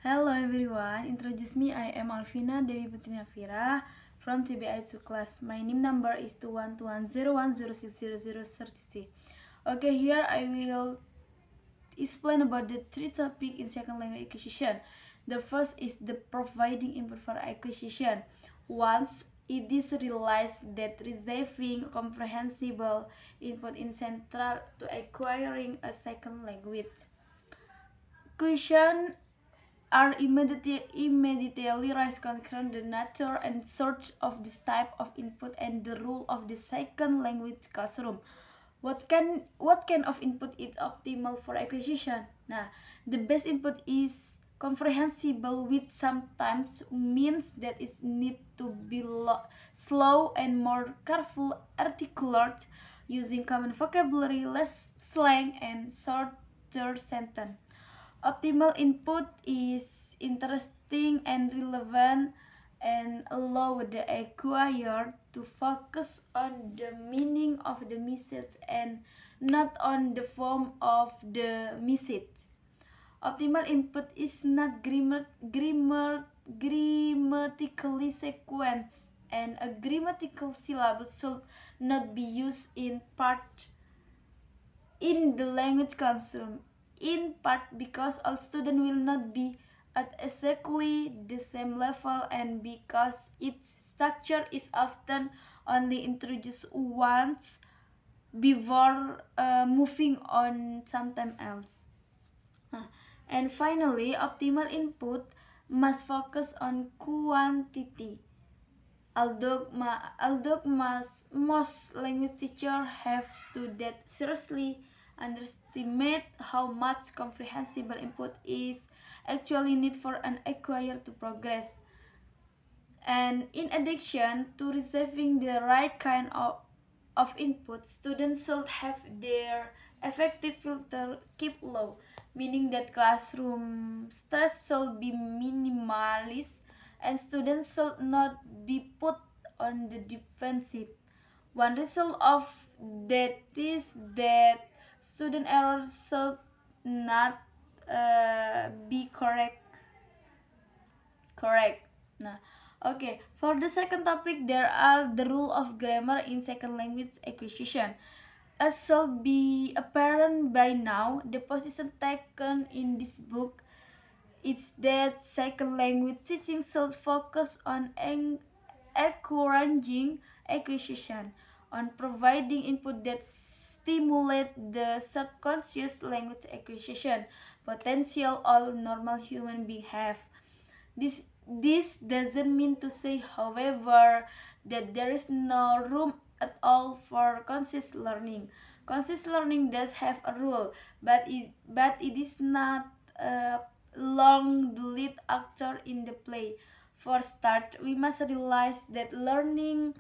Hello everyone, introduce me. I am Alvina Dewi Putri Nafira from TBI2 class. My NIM number is 2121010600033. Okay, here I will explain about the three topics in second language acquisition. The first is the providing input for acquisition. Once it is realized that receiving comprehensible input is central to acquiring a second language. Question are immediately raise concern the nature and source of this type of input and the role of the second language classroom. What kind of input is optimal for acquisition? Nah, the best input is comprehensible, which sometimes means that it need to be slow and more careful articulate, using common vocabulary, less slang, and shorter sentence. Optimal input is interesting and relevant and allow the acquired to focus on the meaning of the message and not on the form of the message. Optimal input is not grammatically sequenced, and a grammatical syllabus should not be used in part in the language classroom, in part because all students will not be at exactly the same level and because its structure is often only introduced once before moving on sometime else. And finally, optimal input must focus on quantity. Most language teachers have to that seriously underestimate how much comprehensible input is actually needed for an acquired to progress. And in addition to receiving the right kind of input, students should have their effective filter keep low, meaning that classroom stress should be minimalist and students should not be put on the defensive. One result of that is that student errors should not be correct. Nah, okay. For the second topic, there are the rule of grammar in second language acquisition. As should be apparent by now, the position taken in this book is that second language teaching should focus on encouraging acquisition, on providing input that stimulate the subconscious language acquisition potential all normal human beings have. This doesn't mean to say, however, that there is no room at all for conscious learning. Conscious learning does have a rule, but it is not long the lead actor in the play. For start, we must realize that learning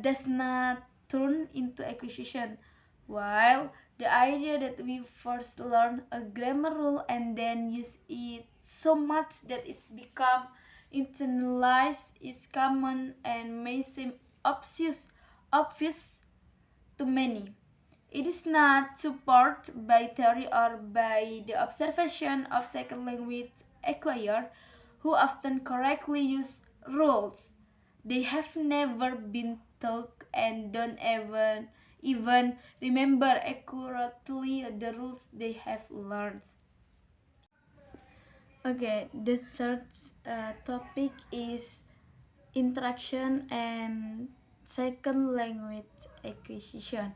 does not turn into acquisition. While the idea that we first learn a grammar rule and then use it so much that it's become internalized is common and may seem obvious to many. It is not supported by theory or by the observation of second language acquirers who often correctly use rules they have never been taught and don't even remember accurately the rules they have learned. Okay, the third topic is interaction and second language acquisition.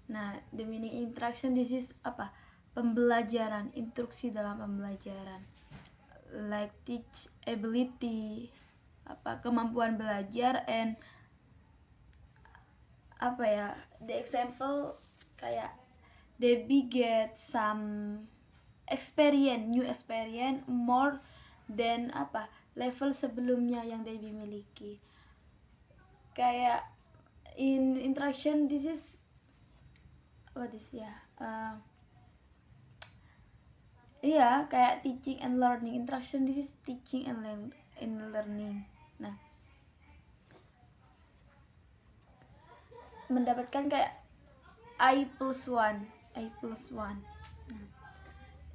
Nah, the meaning interaction this is apa? Pembelajaran, instruksi dalam pembelajaran. Like teach ability, kemampuan belajar, and the example kayak Debbie get some new experience more than level sebelumnya yang Debbie miliki. Kayak in interaction this is kayak teaching and learning. Interaction this is teaching and learning. Nah, mendapatkan kayak I plus one. Nah,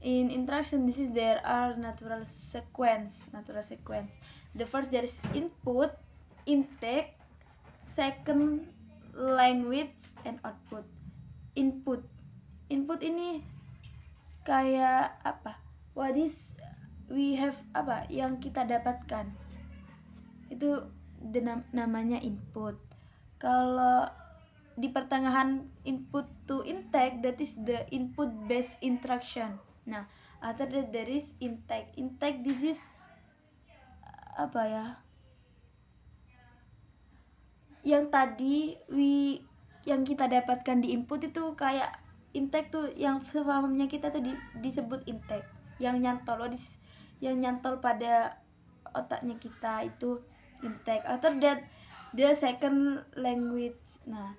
In interaction, there are natural sequence. The first, there is input, intake, second language, and output. Input ini kayak apa? What is we have, apa yang kita dapatkan, itu namanya input. Kalau di pertengahan input to intake, that is the input based interaction. Nah, after that there is intake. This is apa ya, yang tadi yang kita dapatkan di input itu kayak intake tuh, yang sepahamnya kita tuh disebut intake, yang nyantol pada otaknya kita itu intake. After that the second language. Nah,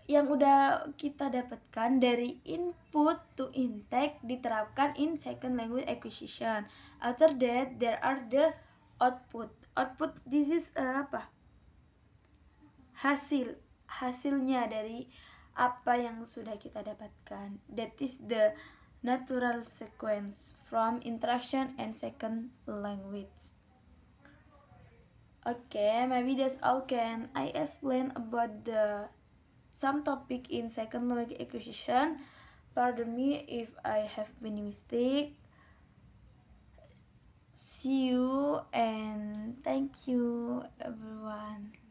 yang udah kita dapatkan dari input to intake diterapkan in second language acquisition. After that there are the output. This is hasilnya dari apa yang sudah kita dapatkan. That is the natural sequence from interaction and second language. Okay, maybe that's all can I explain about some topic in second language acquisition. Pardon me if I have many mistake. See you and thank you everyone.